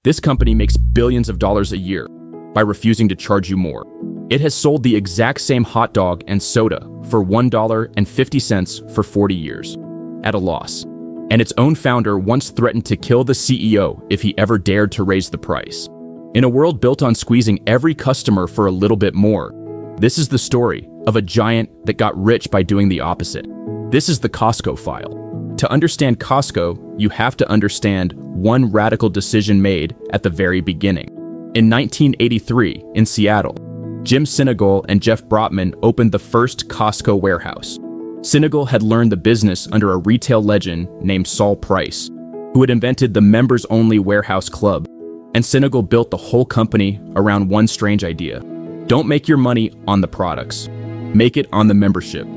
This company makes billions of dollars a year by refusing to charge you more. It has sold the exact same hot dog and soda for $1.50 for 40 years, at a loss. And its own founder once threatened to kill the CEO if he ever dared to raise the price. In a world built on squeezing every customer for a little bit more, this is the story of a giant that got rich by doing the opposite. This is the Costco file. To understand Costco, you have to understand one radical decision made at the very beginning. In 1983, in Seattle, Jim Sinegal and Jeff Brotman opened the first Costco warehouse. Sinegal had learned the business under a retail legend named Saul Price, who had invented the members-only warehouse club. And Sinegal built the whole company around one strange idea. Don't make your money on the products. Make it on the membership.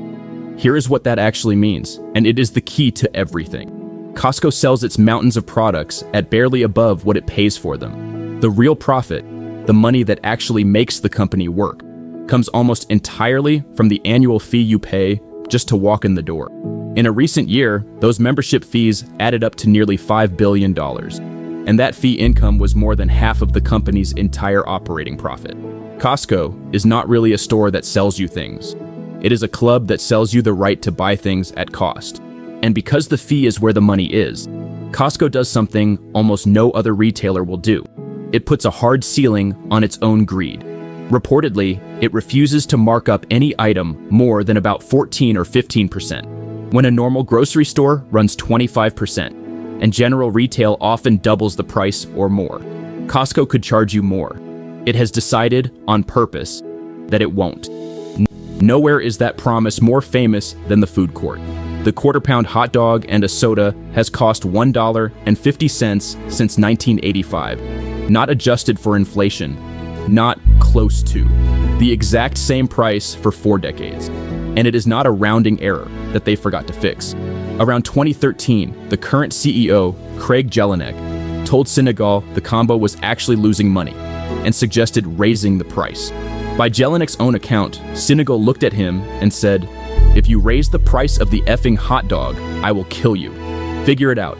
Here is what that actually means, and it is the key to everything. Costco sells its mountains of products at barely above what it pays for them. The real profit, the money that actually makes the company work, comes almost entirely from the annual fee you pay just to walk in the door. In a recent year, those membership fees added up to nearly $5 billion, and that fee income was more than half of the company's entire operating profit. Costco is not really a store that sells you things. It is a club that sells you the right to buy things at cost. And because the fee is where the money is, Costco does something almost no other retailer will do. It puts a hard ceiling on its own greed. Reportedly, it refuses to mark up any item more than about 14 or 15%, when a normal grocery store runs 25%, and general retail often doubles the price or more. Costco could charge you more. It has decided, on purpose, that it won't. Nowhere is that promise more famous than the food court. The quarter-pound hot dog and a soda has cost $1.50 since 1985, not adjusted for inflation, not close to. The exact same price for 4 decades. And it is not a rounding error that they forgot to fix. Around 2013, the current CEO, Craig Jelinek, told Sinegal the combo was actually losing money and suggested raising the price. By Jelinek's own account, Sinegal looked at him and said, "If you raise the price of the effing hot dog, I will kill you. Figure it out."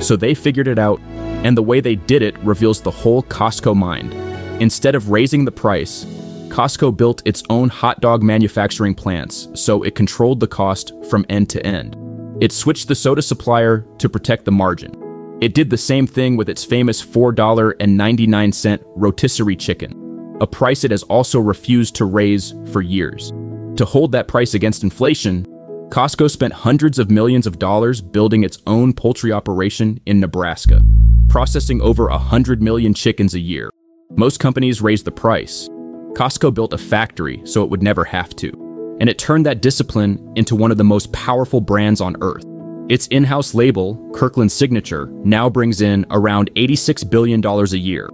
So they figured it out, and the way they did it reveals the whole Costco mind. Instead of raising the price, Costco built its own hot dog manufacturing plants so it controlled the cost from end to end. It switched the soda supplier to protect the margin. It did the same thing with its famous $4.99 rotisserie chicken, a price it has also refused to raise for years. To hold that price against inflation, Costco spent hundreds of millions of dollars building its own poultry operation in Nebraska, processing over 100 million chickens a year. Most companies raise the price. Costco built a factory so it would never have to, and it turned that discipline into one of the most powerful brands on earth. Its in-house label, Kirkland Signature, now brings in around $86 billion a year,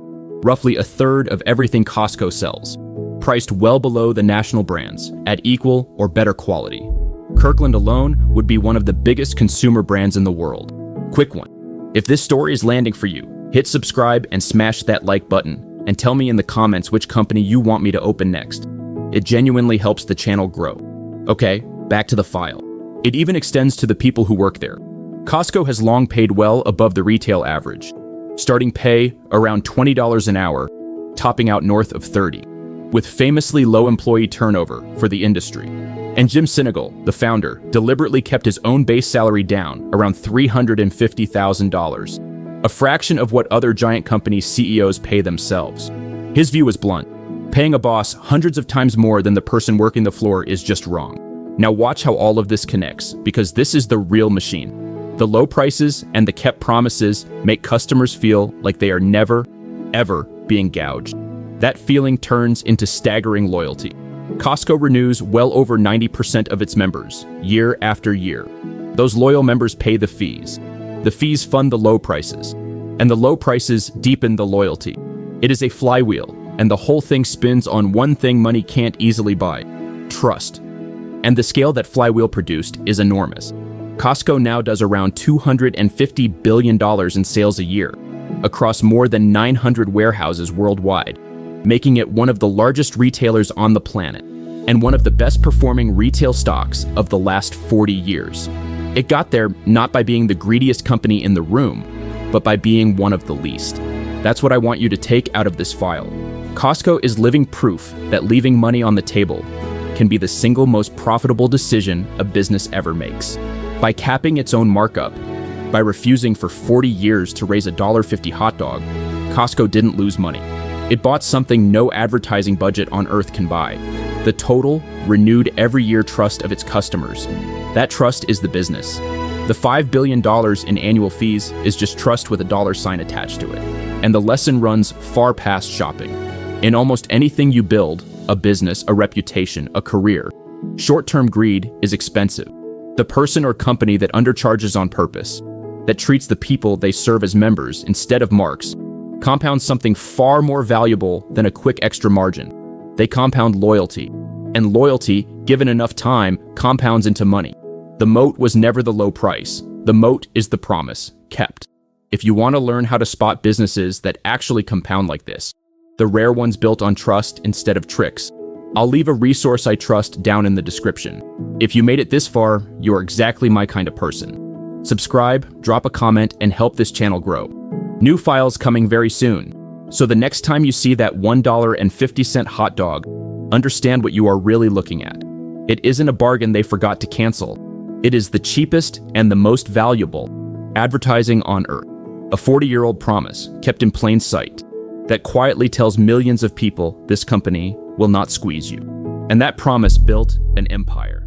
roughly a third of everything Costco sells, priced well below the national brands, at equal or better quality. Kirkland alone would be one of the biggest consumer brands in the world. Quick one. If this story is landing for you, hit subscribe and smash that like button, and tell me in the comments which company you want me to open next. It genuinely helps the channel grow. Okay, back to the file. It even extends to the people who work there. Costco has long paid well above the retail average, starting pay around $20 an hour, topping out north of $30, with famously low employee turnover for the industry. And Jim Sinegal, the founder, deliberately kept his own base salary down around $350,000, a fraction of what other giant company CEOs pay themselves. His view was blunt. Paying a boss hundreds of times more than the person working the floor is just wrong. Now watch how all of this connects, because this is the real machine. The low prices and the kept promises make customers feel like they are never, ever being gouged. That feeling turns into staggering loyalty. Costco renews well over 90% of its members, year after year. Those loyal members pay the fees. The fees fund the low prices, and the low prices deepen the loyalty. It is a flywheel, and the whole thing spins on one thing money can't easily buy: trust. And the scale that flywheel produced is enormous. Costco now does around $250 billion in sales a year, across more than 900 warehouses worldwide, making it one of the largest retailers on the planet, and one of the best performing retail stocks of the last 40 years. It got there not by being the greediest company in the room, but by being one of the least. That's what I want you to take out of this file. Costco is living proof that leaving money on the table can be the single most profitable decision a business ever makes. By capping its own markup, by refusing for 40 years to raise a $1.50 hot dog, Costco didn't lose money. It bought something no advertising budget on earth can buy: the total, renewed every year trust of its customers. That trust is the business. The $5 billion in annual fees is just trust with a dollar sign attached to it. And the lesson runs far past shopping. In almost anything you build, a business, a reputation, a career, short-term greed is expensive. The person or company that undercharges on purpose, that treats the people they serve as members instead of marks, compounds something far more valuable than a quick extra margin. They compound loyalty. And loyalty, given enough time, compounds into money. The moat was never the low price. The moat is the promise, kept. If you want to learn how to spot businesses that actually compound like this, the rare ones built on trust instead of tricks, I'll leave a resource I trust down in the description. If you made it this far, you're exactly my kind of person. Subscribe, drop a comment, and help this channel grow. New files coming very soon. So the next time you see that $1.50 hot dog, understand what you are really looking at. It isn't a bargain they forgot to cancel. It is the cheapest and the most valuable advertising on earth. A 40-year-old promise kept in plain sight that quietly tells millions of people this company will not squeeze you. And that promise built an empire.